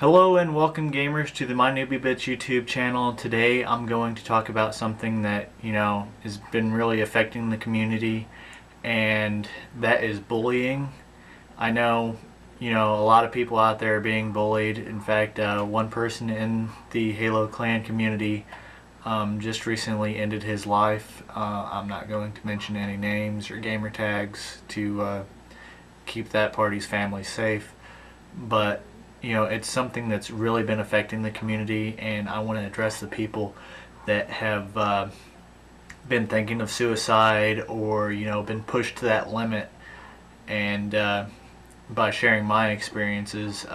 Hello and welcome gamers to the MyNoobyBits YouTube channel. Today I'm going to talk about something that, has been really affecting the community, and that is bullying. I know, a lot of people out there are being bullied. In fact, one person in the Halo clan community just recently ended his life. I'm not going to mention any names or gamer tags to keep that party's family safe, but it's something that's really been affecting the community, and I want to address the people that have been thinking of suicide or been pushed to that limit. And by sharing my experiences,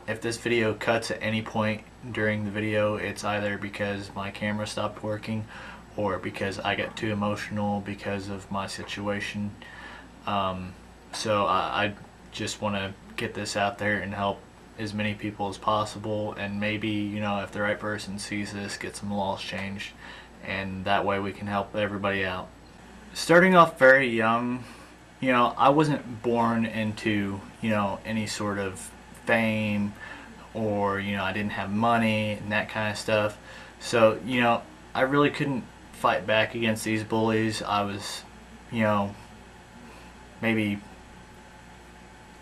if this video cuts at any point during the video, it's either because my camera stopped working or because I got too emotional because of my situation. So I just want to get this out there and help as many people as possible, and maybe if the right person sees this, get some laws changed, and that way we can help everybody out. Starting off very young, I wasn't born into any sort of fame, or I didn't have money and that kind of stuff, so I really couldn't fight back against these bullies. I was maybe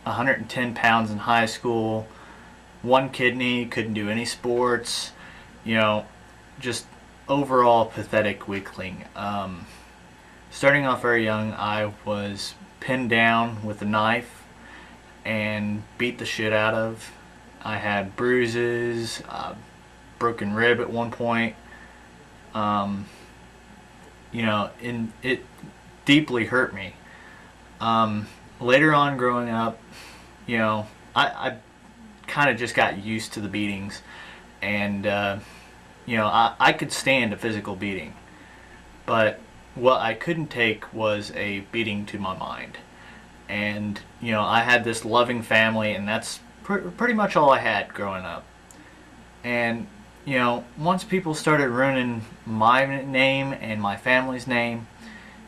110 pounds in high school, one kidney, couldn't do any sports, just overall pathetic weakling. Starting off very young, I was pinned down with a knife and beat the shit out of. I had bruises, broken rib at one point, and it deeply hurt me. Later on growing up, I kind of just got used to the beatings, and I could stand a physical beating, but what I couldn't take was a beating to my mind. And I had this loving family, and that's pretty much all I had growing up. And once people started ruining my name and my family's name,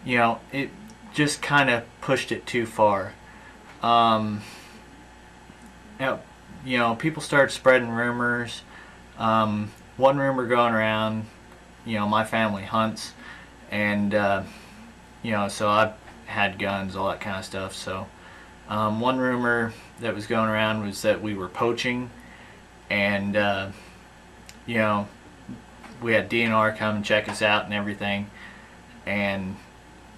it just kind of pushed it too far. People started spreading rumors. One rumor going around, my family hunts, and so I had guns, all that kind of stuff. So one rumor that was going around was that we were poaching, and we had DNR come and check us out and everything, and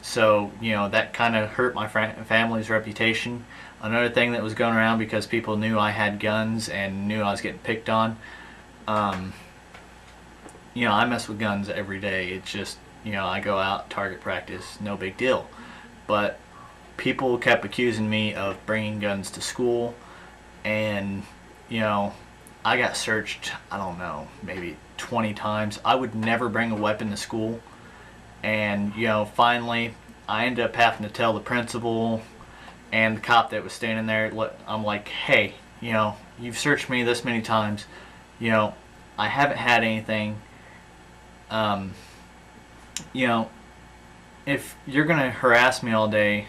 so that kind of hurt my family's reputation. Another thing that was going around, because people knew I had guns and knew I was getting picked on, I mess with guns every day. It's just, I go out, target practice, no big deal. But people kept accusing me of bringing guns to school, and, I got searched, I don't know, maybe 20 times. I would never bring a weapon to school, and, finally, I ended up having to tell the principal and the cop that was standing there. I'm like, hey, you've searched me this many times, I haven't had anything. If you're gonna harass me all day,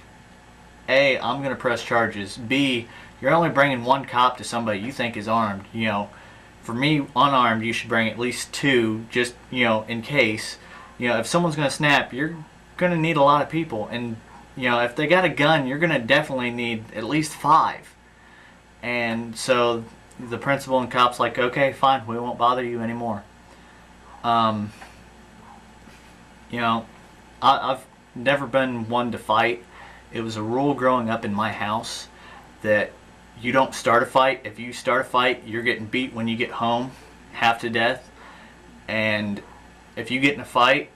A, I'm gonna press charges. B, you're only bringing one cop to somebody you think is armed. For me, unarmed, you should bring at least two, just in case. If someone's gonna snap, you're gonna need a lot of people, and if they got a gun, you're gonna definitely need at least 5. And so the principal and cops like, okay, fine, we won't bother you anymore. I've never been one to fight. It was a rule growing up in my house that you don't start a fight. If you start a fight, you're getting beat when you get home, half to death. And if you get in a fight,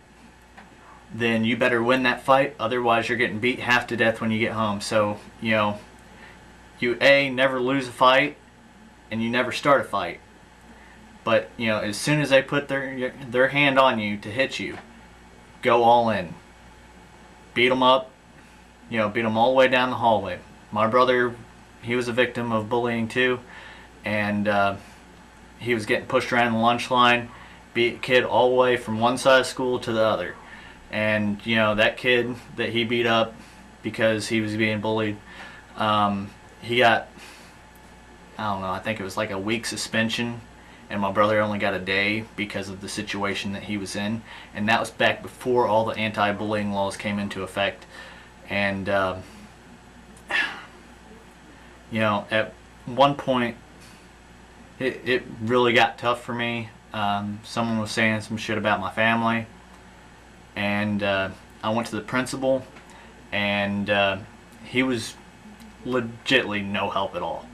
then you better win that fight, otherwise you're getting beat half to death when you get home. So, you A, never lose a fight, and you never start a fight. But, as soon as they put their hand on you to hit you, go all in. Beat them up, beat them all the way down the hallway. My brother, he was a victim of bullying too, and he was getting pushed around the lunch line, beat a kid all the way from one side of school to the other. And that kid that he beat up because he was being bullied, he got I don't know, I think it was like a week suspension, and my brother only got a day because of the situation that he was in, and that was back before all the anti-bullying laws came into effect. And you know, at one point it really got tough for me. Someone was saying some shit about my family, and I went to the principal, and he was legitly no help at all.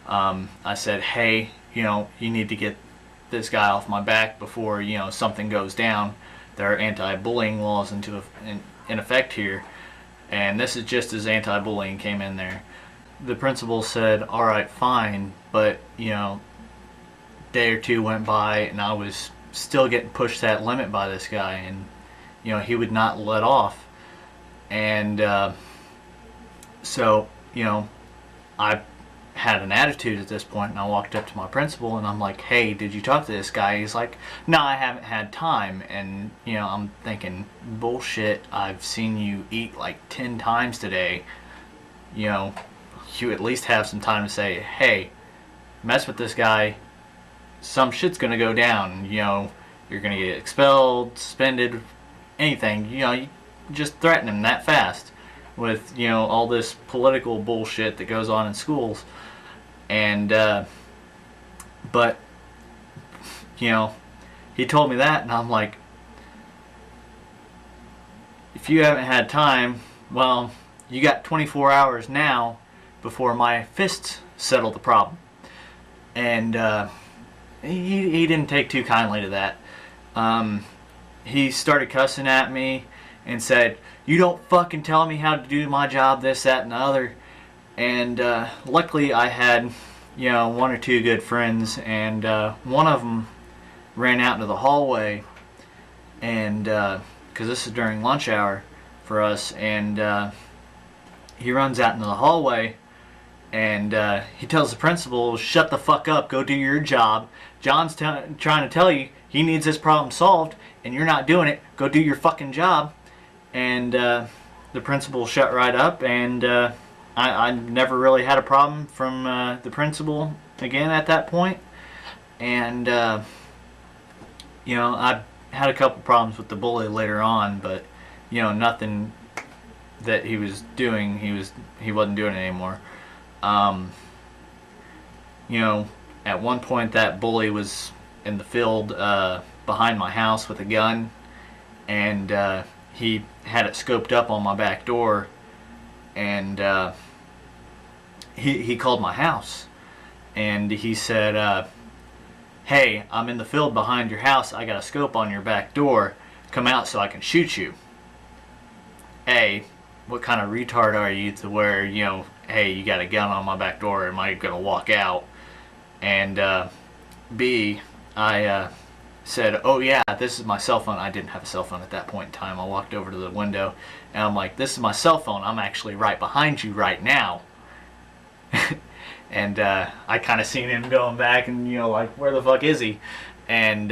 I said, hey, you know, you need to get this guy off my back before, you know, something goes down. There are anti-bullying laws in effect here, and this is just as anti-bullying came in there. The principal said, all right, fine, but, you know, a day or two went by and I was still getting pushed that limit by this guy, and, you know, he would not let off. And so, you know, I had an attitude at this point, and I walked up to my principal and I'm like, hey, did you talk to this guy? He's like, no, I haven't had time. And, you know, I'm thinking, bullshit, I've seen you eat like 10 times today. You know, you at least have some time to say, hey, mess with this guy, some shit's gonna go down. You know, you're gonna get expelled, suspended, anything. You know, you just threaten him that fast with, you know, all this political bullshit that goes on in schools. And but, you know, he told me that, and I'm like, if you haven't had time, well, you got 24 hours now before my fists settle the problem. And he didn't take too kindly to that. He started cussing at me and said, you don't fucking tell me how to do my job, this, that, and the other. And luckily I had, you know, one or two good friends, and one of them ran out into the hallway, and because this is during lunch hour for us, and he runs out into the hallway, and he tells the principal, shut the fuck up, go do your job. John's trying to tell you he needs this problem solved, and you're not doing it. Go do your fucking job. And the principal shut right up, and I never really had a problem from the principal again at that point. And you know, I had a couple problems with the bully later on, but, you know, nothing that he was doing, he wasn't doing it anymore. You know, at one point that bully was in the field behind my house with a gun, and he had it scoped up on my back door, and he called my house, and he said, hey, I'm in the field behind your house, I got a scope on your back door, come out so I can shoot you. A, what kind of retard are you to where, you know, hey, you got a gun on my back door, am I gonna walk out? And B, I said, oh yeah, this is my cell phone. I didn't have a cell phone at that point in time. I walked over to the window and I'm like, this is my cell phone, I'm actually right behind you right now. And I kind of seen him going back, and, you know, like, where the fuck is he? And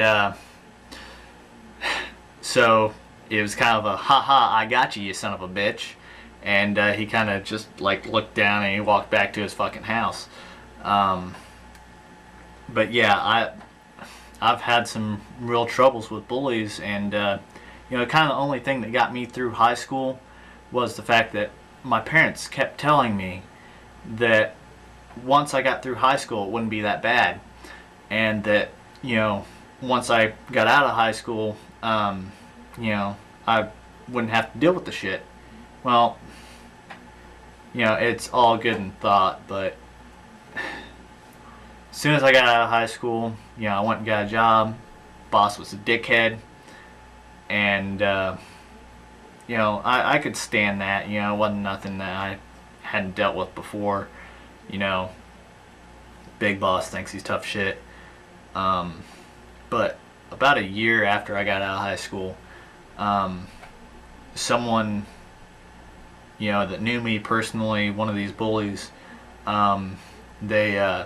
so it was kind of a, haha, I got you, you son of a bitch. And he kind of just, like, looked down and he walked back to his fucking house. But yeah, I've had some real troubles with bullies, and you know, kind of the only thing that got me through high school was the fact that my parents kept telling me that once I got through high school it wouldn't be that bad, and that, you know, once I got out of high school, you know, I wouldn't have to deal with the shit. Well, you know, it's all good in thought, but as soon as I got out of high school, you know, I went and got a job. Boss was a dickhead, and you know, I could stand that. You know, it wasn't nothing that I hadn't dealt with before. You know, big boss thinks he's tough shit. But about a year after I got out of high school, someone, you know, that knew me personally, one of these bullies, they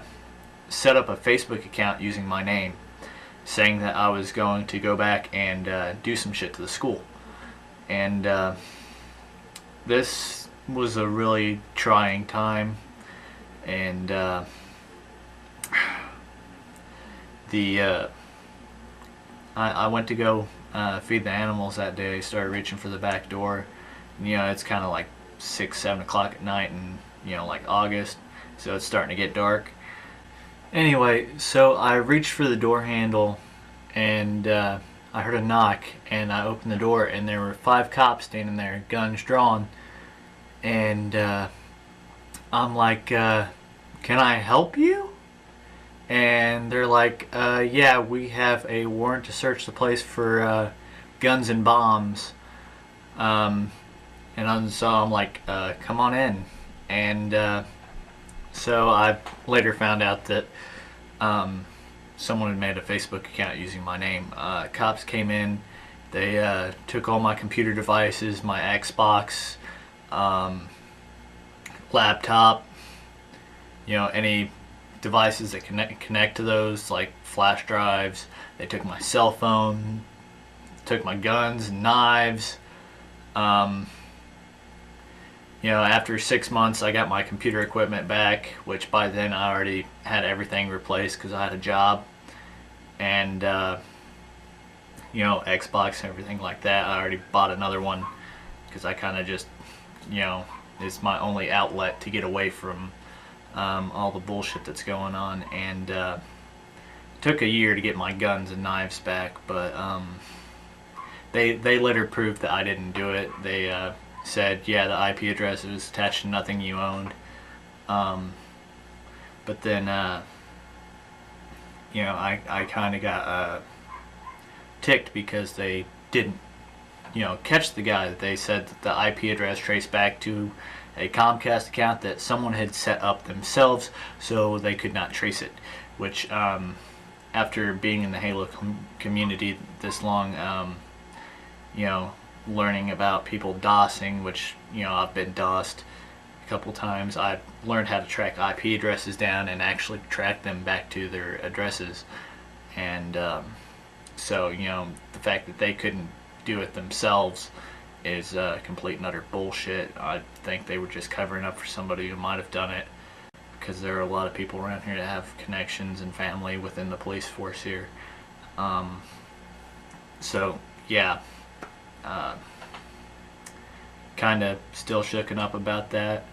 set up a Facebook account using my name, saying that I was going to go back and do some shit to the school. And this was a really trying time, and I went to go feed the animals that day. Started reaching for the back door. And, it's kind of like 6, 7 o'clock at night, and like August, so it's starting to get dark. Anyway, so I reached for the door handle, and I heard a knock, and I opened the door, and there were 5 cops standing there, guns drawn, and I'm like, "Can I help you?" And they're like, "Yeah, we have a warrant to search the place for guns and bombs." So I'm like, "Come on in." And so I later found out that someone had made a Facebook account using my name. Cops came in. They took all my computer devices, my Xbox, laptop, any devices that connect to those, like flash drives. They took my cell phone, took my guns and knives. After 6 months, I got my computer equipment back, which by then I already had everything replaced because I had a job, and Xbox and everything like that. I already bought another one because I kind of just, it's my only outlet to get away from all the bullshit that's going on. And it took a year to get my guns and knives back, but they later proved that I didn't do it. They said, yeah, the IP address was attached to nothing you owned. But then, I kind of got ticked because they didn't, catch the guy. That they said that the IP address traced back to a Comcast account that someone had set up themselves, so they could not trace it. Which, after being in the Halo community this long, learning about people DOSing, which I've been DOSed a couple times. I've learned how to track IP addresses down and actually track them back to their addresses. And so the fact that they couldn't do it themselves is complete and utter bullshit. I think they were just covering up for somebody who might have done it, because there are a lot of people around here that have connections and family within the police force here. So yeah, kind of still shooken up about that.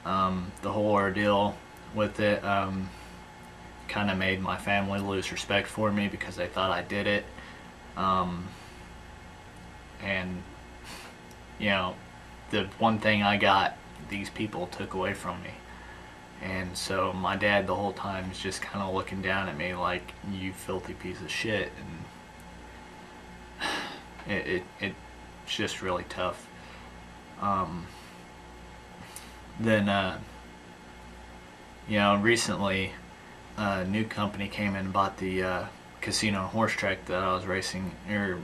The whole ordeal with it kind of made my family lose respect for me because they thought I did it. And the one thing I got, these people took away from me. And so my dad the whole time is just kind of looking down at me like, you filthy piece of shit. And it's just really tough. Then recently a new company came in and bought the casino and horse track that I was racing or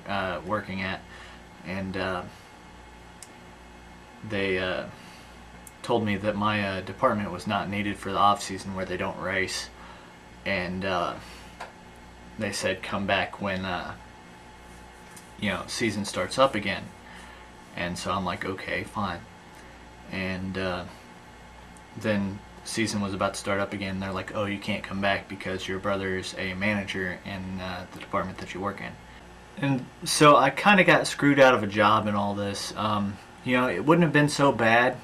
working at, and they told me that my department was not needed for the off season where they don't race, and they said come back when season starts up again. And so I'm like, okay, fine. And then season was about to start up again. They're like, oh, you can't come back because your brother's a manager in the department that you work in. And so I kind of got screwed out of a job and all this. It wouldn't have been so bad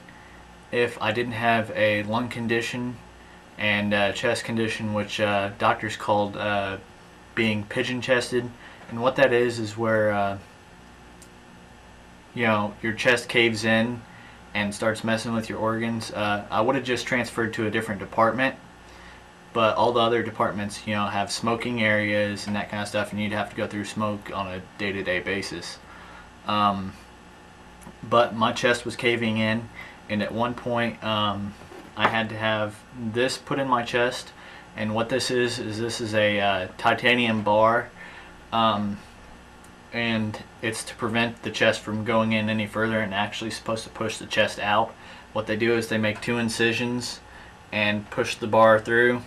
if I didn't have a lung condition and chest condition, which doctors called being pigeon-chested. And what that is where your chest caves in and starts messing with your organs. I would have just transferred to a different department, but all the other departments, have smoking areas and that kind of stuff, and you'd have to go through smoke on a day-to-day basis. But my chest was caving in, and at one point I had to have this put in my chest. And what this is this is a titanium bar. And it's to prevent the chest from going in any further, and actually supposed to push the chest out. What they do is they make 2 incisions and push the bar through,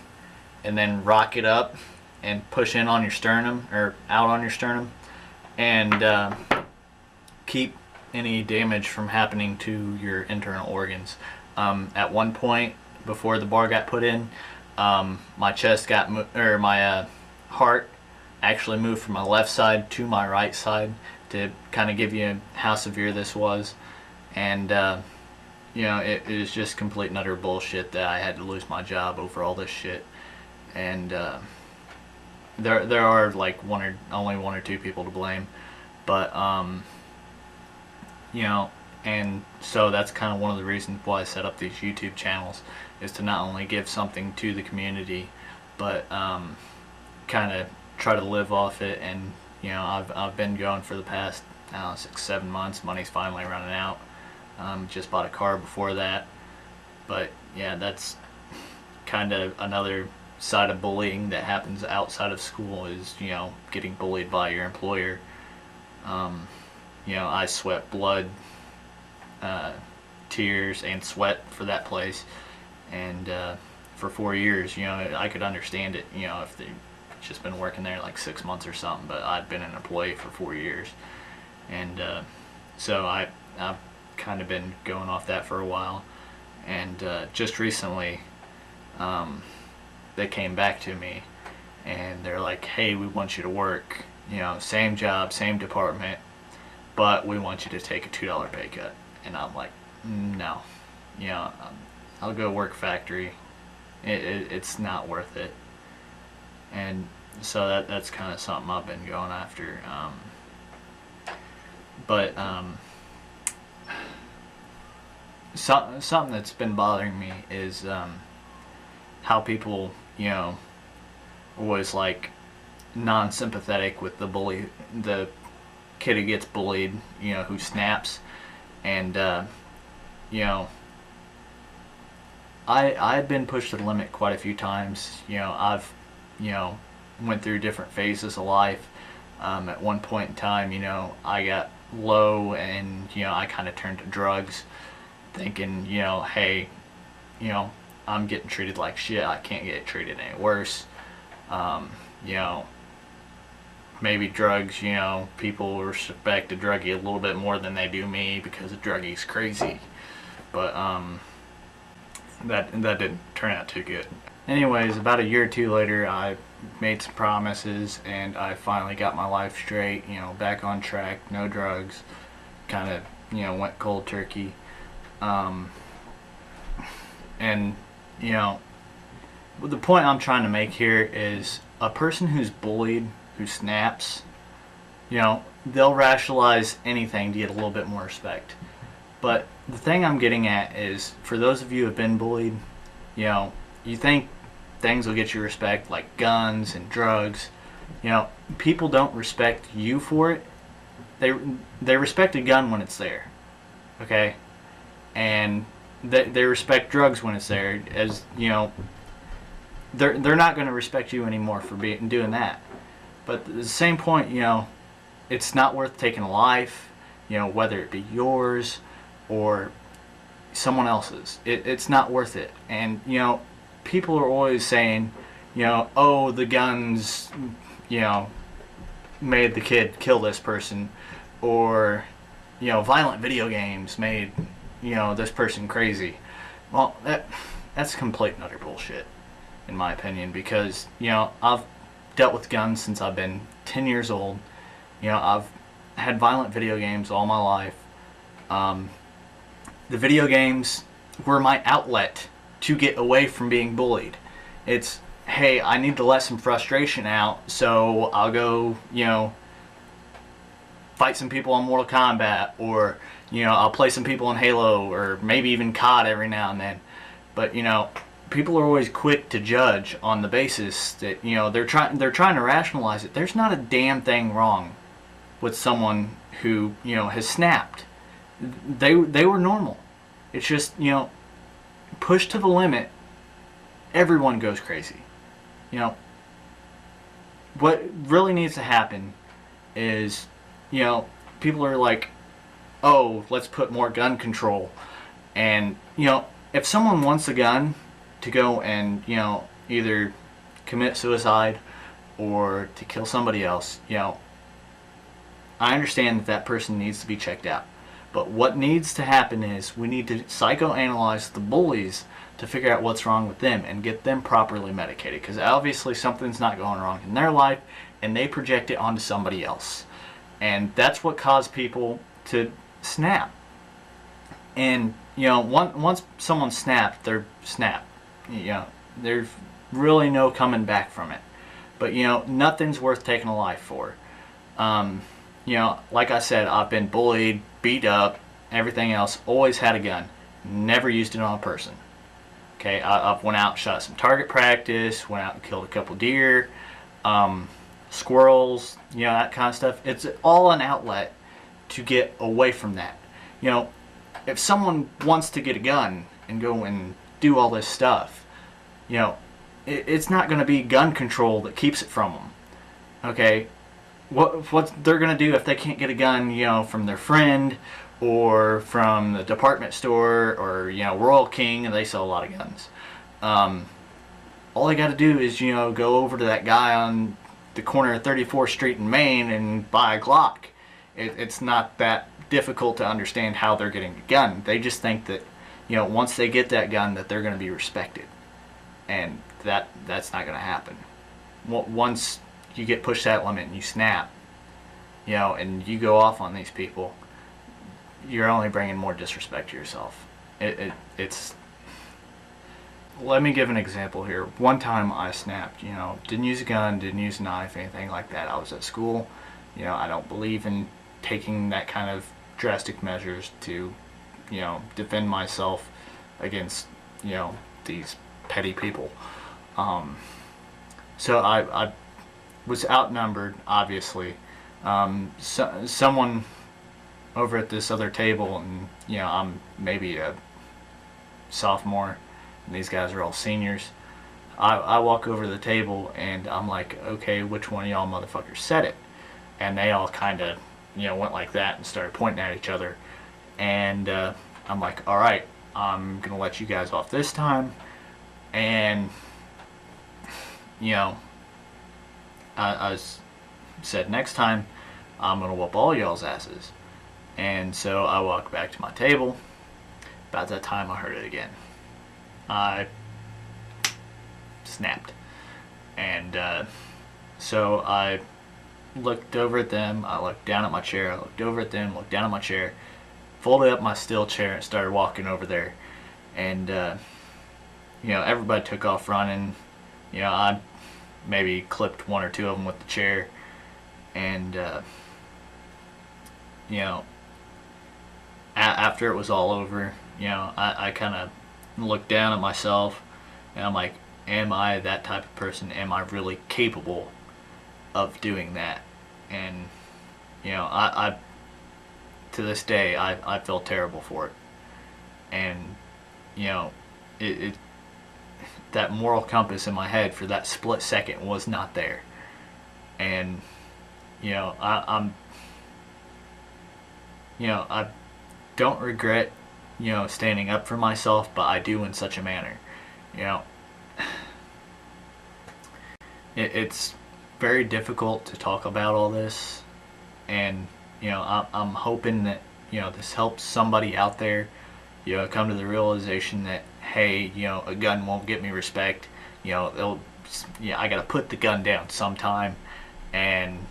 and then rock it up and push in on your sternum, or out on your sternum, and keep any damage from happening to your internal organs. At one point, before the bar got put in, my chest got, my heart actually moved from my left side to my right side to kind of give you how severe this was. And you know, it was just complete and utter bullshit that I had to lose my job over all this shit. And there are like only one or two people to blame, but you know, and so that's kind of one of the reasons why I set up these YouTube channels, is to not only give something to the community, but kind of try to live off it. And you know, I've been going for the past, I don't know, 6-7 months. Money's finally running out. Just bought a car before that, but yeah, that's kind of another side of bullying that happens outside of school, is, you know, getting bullied by your employer. You know, I sweat blood, tears and sweat for that place, and for 4 years, you know, I could understand it, you know, if they just been working there like 6 months or something, but I'd been an employee for 4 years. And so I've kind of been going off that for a while. And just recently they came back to me and they're like, hey, we want you to work, you know, same job, same department, but we want you to take a $2 pay cut. And I'm like, no, you know, I'll go work factory. It's not worth it. And so that's kind of something I've been going after. But something that's been bothering me is how people, you know, was like non-sympathetic with the kid who gets bullied, you know, who snaps. And you know, I've been pushed to the limit quite a few times. You know, I've, you know, went through different phases of life. At one point in time, you know, I got low, and you know, I kind of turned to drugs, thinking, you know, hey, you know, I'm getting treated like shit, I can't get treated any worse. You know, maybe drugs, you know, people respect a druggie a little bit more than they do me because a druggie's crazy. But that didn't turn out too good. Anyways, about a year or two later, I made some promises, and I finally got my life straight, you know, back on track, no drugs, kind of, you know, went cold turkey. And, you know, the point I'm trying to make here is a person who's bullied, who snaps, you know, they'll rationalize anything to get a little bit more respect. But the thing I'm getting at is, for those of you who have been bullied, you know, you think things will get you respect, like guns and drugs. You know, people don't respect you for it. They respect a gun when it's there, okay? And they respect drugs when it's there. As you know, they're not going to respect you anymore for doing that. But at the same point, you know, it's not worth taking a life, you know, whether it be yours or someone else's. It's not worth it. And you know, people are always saying, you know, oh, the guns, you know, made the kid kill this person, or, you know, violent video games made, you know, this person crazy. Well, that's complete and utter bullshit, in my opinion, because, you know, I've dealt with guns since I've been 10 years old. You know, I've had violent video games all my life. The video games were my outlet to get away from being bullied. It's, hey, I need to let some frustration out, so I'll go, you know, fight some people on Mortal Kombat, or, you know, I'll play some people in Halo, or maybe even COD every now and then. But, you know, people are always quick to judge on the basis that, you know, they're trying to rationalize it. There's not a damn thing wrong with someone who, you know, has snapped. They were normal. It's just, you know, pushed to the limit, everyone goes crazy. You know, what really needs to happen is, you know, people are like, oh, let's put more gun control. And, you know, if someone wants a gun to go and, you know, either commit suicide or to kill somebody else, you know, I understand that person needs to be checked out. But what needs to happen is we need to psychoanalyze the bullies to figure out what's wrong with them and get them properly medicated, because obviously something's not going wrong in their life and they project it onto somebody else, and that's what caused people to snap. And once someone snapped, they're snapped. There's really no coming back from it. But nothing's worth taking a life for. Like I said, I've been bullied, beat up, everything else. Always had a gun, never used it on a person. Okay, I've went out and shot some target practice, went out and killed a couple deer, squirrels, that kind of stuff. It's all an outlet to get away from that. If someone wants to get a gun and go and do all this stuff, it's not going to be gun control that keeps it from them. Okay, what they're going to do if they can't get a gun, from their friend or from the department store or Royal King, and they sell a lot of guns. All they got to do is go over to that guy on the corner of 34th Street in Maine and buy a Glock. It's not that difficult to understand how they're getting a gun. They just think that once they get that gun that they're going to be respected, and that's not going to happen. Once you get pushed that limit and you snap, and you go off on these people, you're only bringing more disrespect to yourself. It's. Let me give an example here. One time I snapped. Didn't use a gun, didn't use a knife, anything like that. I was at school. I don't believe in taking that kind of drastic measures to, defend myself against, these petty people. So I was outnumbered, obviously. Someone over at this other table, and I'm maybe a sophomore, and these guys are all seniors. I walk over to the table and I'm like, okay, which one of y'all motherfuckers said it? And they all kind of went like that and started pointing at each other, and I'm like, all right, I'm gonna let you guys off this time. And I said, next time I'm gonna whoop all y'all's asses. And so I walked back to my table. About that time I heard it again. I snapped. And so I looked over at them, I looked down at my chair, I looked over at them, looked down at my chair, folded up my steel chair and started walking over there. And everybody took off running. I maybe clipped one or two of them with the chair. And after it was all over, I kind of looked down at myself and I'm like, am I that type of person? Am I really capable of doing that? And I to this day I feel terrible for it. And that moral compass in my head for that split second was not there. And I don't regret standing up for myself, but I do in such a manner. It's very difficult to talk about all this, and I'm hoping that this helps somebody out there come to the realization that, hey, a gun won't get me respect. I gotta put the gun down sometime, and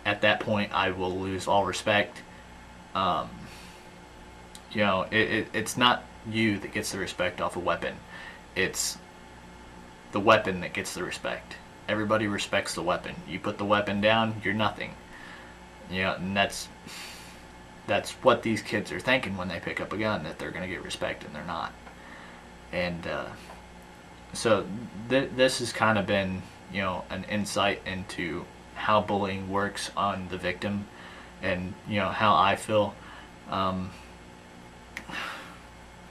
at that point I will lose all respect. It's not you that gets the respect off a weapon. It's the weapon that gets the respect. Everybody respects the weapon. You put the weapon down, you're nothing. And that's what these kids are thinking when they pick up a gun, that they're going to get respect, and they're not. And so this has kind of been, an insight into how bullying works on the victim, and how I feel.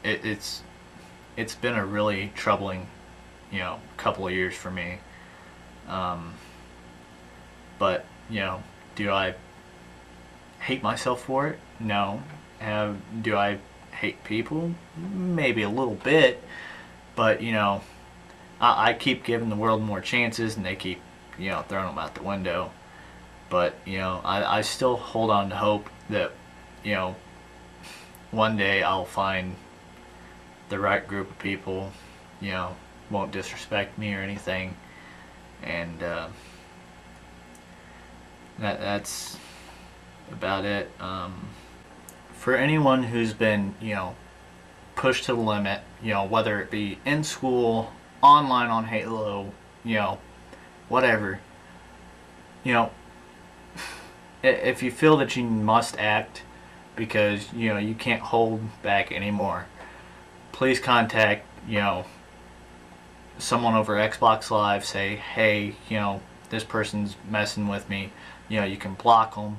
It's been a really troubling, couple of years for me. But do I hate myself for it? No. Do I hate people? Maybe a little bit, but I keep giving the world more chances, and they keep throwing them out the window. But I still hold on to hope that one day I'll find the right group of people, won't disrespect me or anything, and that's about it. For anyone who's been, pushed to the limit, whether it be in school, online on Halo, whatever, if you feel that you must act because, you can't hold back anymore, please contact, someone over Xbox Live. Say, hey, this person's messing with me. You can block them.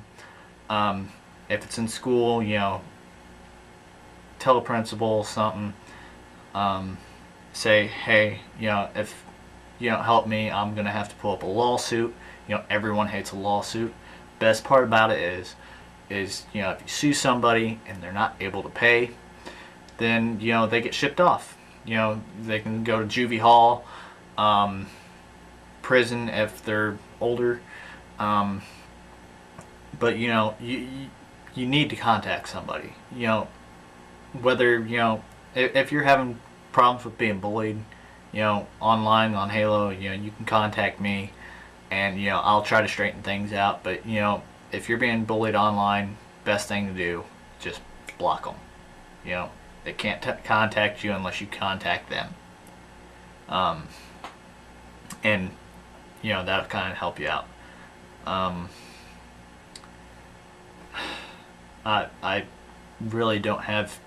If it's in school, tell a principal something. Say, hey, if you don't help me, I'm gonna have to pull up a lawsuit. Everyone hates a lawsuit. Best part about it is if you sue somebody and they're not able to pay, then they get shipped off. They can go to juvie hall, prison if they're older. But you need to contact somebody. Whether if you're having problems with being bullied, online on Halo, you can contact me, and I'll try to straighten things out. But if you're being bullied online, best thing to do, just block them. They can't contact you unless you contact them. And that'll kind of help you out. I really don't have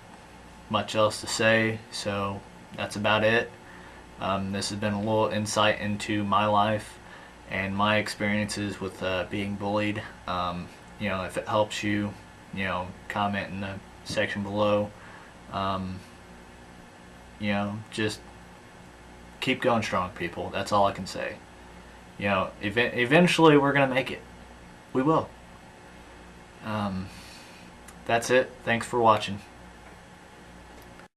much else to say, so that's about it. This has been a little insight into my life and my experiences with being bullied. If it helps you, comment in the section below. Just keep going strong, people. That's all I can say. Eventually we're gonna make it. We will. That's it. Thanks for watching.